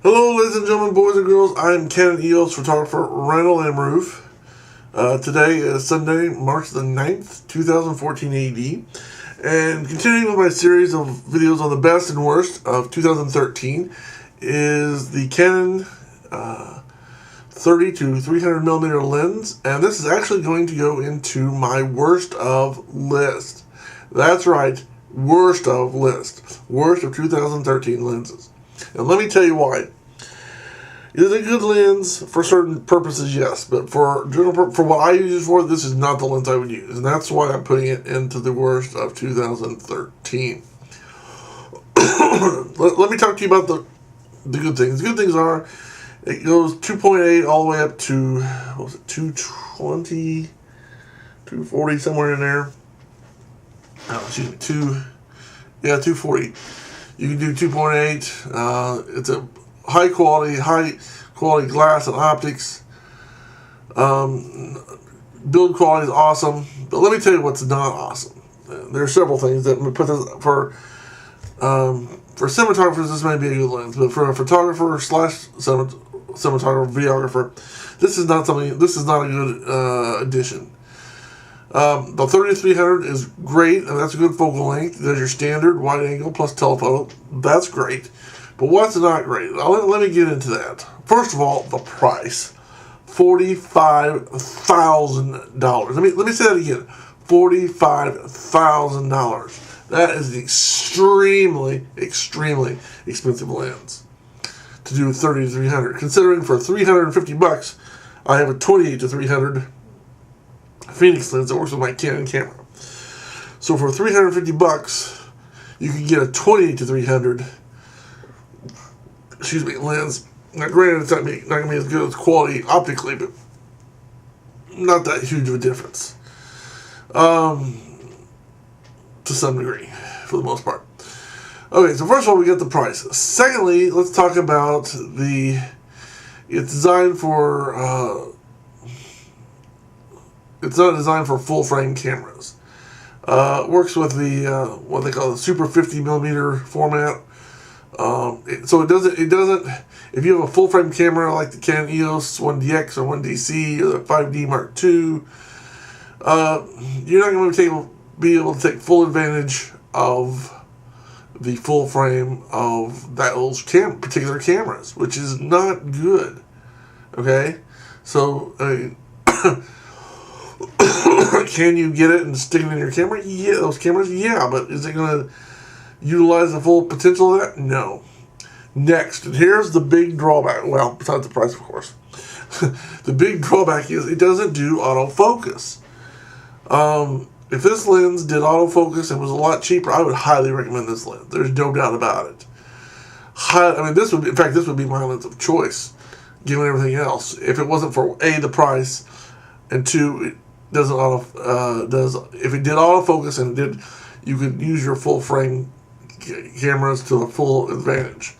Hello, ladies and gentlemen, boys and girls. I'm Canon EOS photographer Randall and Rueff. Today is Sunday, March the 9th, 2014 AD. And continuing with my series of videos on the best and worst of 2013 is the Canon 30 to 300 millimeter lens. And this is actually going to go into my worst of list. That's right, worst of list. Worst of 2013 lenses. And let me tell you why. It is a good lens for certain purposes, yes, but for what I use it for, this is not the lens I would use, and that's why I'm putting it into the worst of 2013. let me talk to you about the good things. The good things are, it goes 2.8 all the way up to, what was it, 220, 240, somewhere in there. Oh, excuse me, 240. You can do 2.8. It's a high quality glass and optics. Build quality is awesome, but let me tell you what's not awesome. There are several things that put this for cinematographers. This may be a good lens, but for a photographer slash cinematographer, videographer, this is not something. This is not a good addition. The 3300 is great, and that's a good focal length. There's your standard wide angle plus telephoto. That's great. But what's not great? Let me get into that. First of all, the price. $45,000. Let me say that again. $45,000. That is an extremely, extremely expensive lens to do 30 to 300. Considering for $350, I have a 28 to 300 Phoenix lens that works with my Canon camera. So for $350, you can get a 28 to 300 lens. Now granted, it's not going to be as good as quality optically, but not that huge of a difference. To some degree, for the most part. Okay, so first of all, we get the price. Secondly, let's talk about it's designed for, it's not designed for full frame cameras. It works with the, what they call the Super 50 millimeter format. So it doesn't, if you have a full frame camera like the Canon EOS 1DX or 1DC or the 5D Mark II, you're not going to be able to take full advantage of the full frame of those particular cameras, which is not good. Okay? So, can you get it and stick it in your camera? Yeah, those cameras, yeah, but is it going to utilize the full potential of that? No. Next, and here's the big drawback. Well, besides the price, of course. The big drawback is it doesn't do autofocus. If this lens did autofocus and was a lot cheaper, I would highly recommend this lens. There's no doubt about it. This would be my lens of choice, given everything else. If it wasn't for A, the price, and two, it doesn't if it did autofocus and you could use your full frame cameras to the full advantage.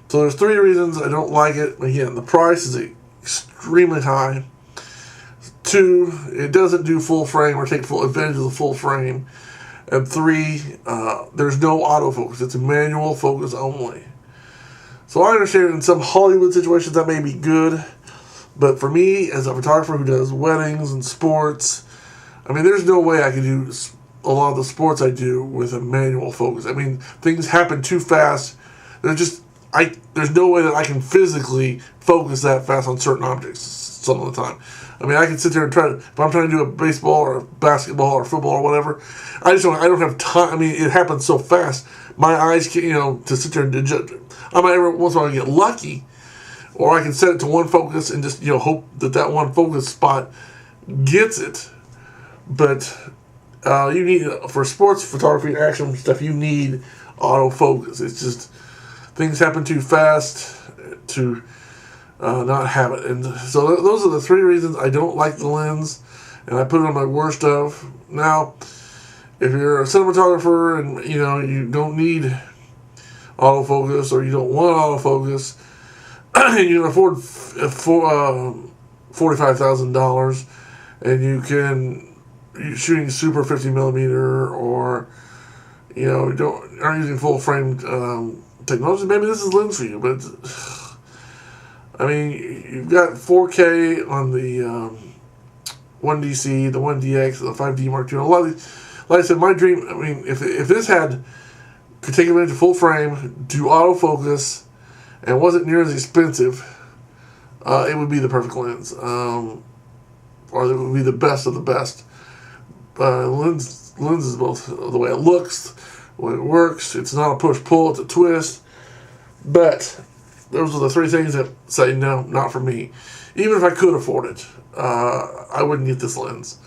So there's three reasons I don't like it. Again, the price is extremely high. Two, it doesn't do full frame or take full advantage of the full frame. And three, there's no autofocus. It's a manual focus only. So I understand in some Hollywood situations that may be good, but for me, as a photographer who does weddings and sports, there's no way I can do a lot of the sports I do with a manual focus. Things happen too fast. There's no way that I can physically focus that fast on certain objects some of the time. I can sit there and if I'm trying to do a baseball or a basketball or football or whatever, I don't have time. It happens so fast. My eyes can't, to sit there and judge. I might every once in a while get lucky, or I can set it to one focus and just, hope that one focus spot gets it. But you need, for sports photography and action stuff, you need autofocus. It's just, things happen too fast to not have it. And so those are the three reasons I don't like the lens, and I put it on my worst of. Now, if you're a cinematographer and, you don't need autofocus, or you don't want autofocus, and you can afford $45,000, and you're shooting super 50 millimeter, or aren't using full frame technology, maybe this is a lens for you. But I mean, you've got 4K on the 1DC, the 1DX, the 5D Mark II. A lot of these, like I said, my dream, I mean, if this could take advantage of full frame, do autofocus, and wasn't near as expensive, it would be the perfect lens. Or it would be the best of the best. Lens is both the way it looks, the way it works. It's not a push-pull, it's a twist. But those are the three things that say, no, not for me. Even if I could afford it, I wouldn't get this lens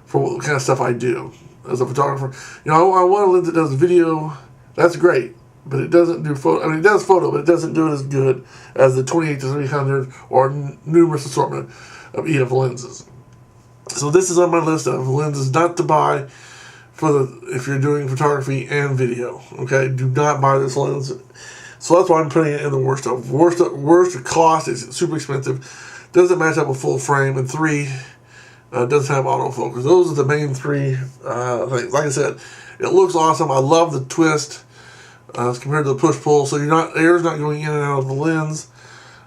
for the kind of stuff I do as a photographer. You know, I want a lens that does video. That's great, but it doesn't do photo. I mean, it does photo, but it doesn't do it as good as the 28-300 or numerous assortment of EF lenses. So this is on my list of lenses not to buy if you're doing photography and video. Okay, do not buy this lens. So that's why I'm putting it in the worst of. Worst cost is super expensive. Doesn't match up with full frame, and 3 doesn't have autofocus. Those are the main 3 things. Like I said, it looks awesome. I love the twist as compared to the push-pull. So air's not going in and out of the lens.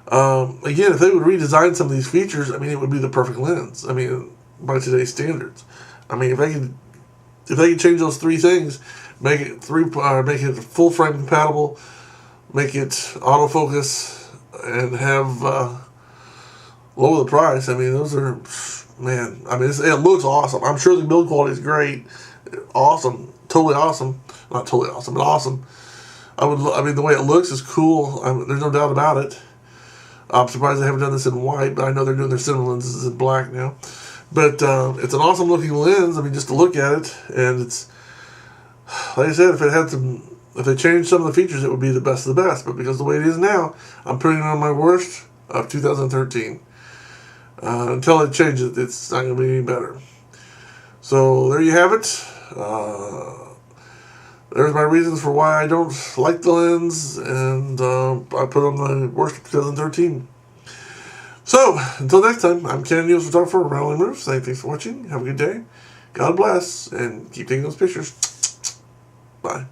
Again, if they would redesign some of these features, I mean, it would be the perfect lens. I mean, by today's standards. I mean, if they could change those 3 things, make it full frame compatible, make it autofocus, and have lower the price. I mean, those are, man. I mean, it looks awesome. I'm sure the build quality is great, awesome, totally awesome. Not totally awesome, but awesome. I mean, the way it looks is cool. There's no doubt about it. I'm surprised they haven't done this in white, but I know they're doing their cinema lenses in black now. But it's an awesome looking lens. I mean, just to look at it, and it's, like I said, if they changed some of the features, it would be the best of the best. But because the way it is now, I'm putting it on my worst of 2013. Until it changes, it's not going to be any better. So there you have it. There's my reasons for why I don't like the lens, and I put it on my worst of 2013. So, until next time, I'm Canon EOS photographer, Randall and Rueff, saying thanks for watching. Have a good day. God bless, and keep taking those pictures. Bye.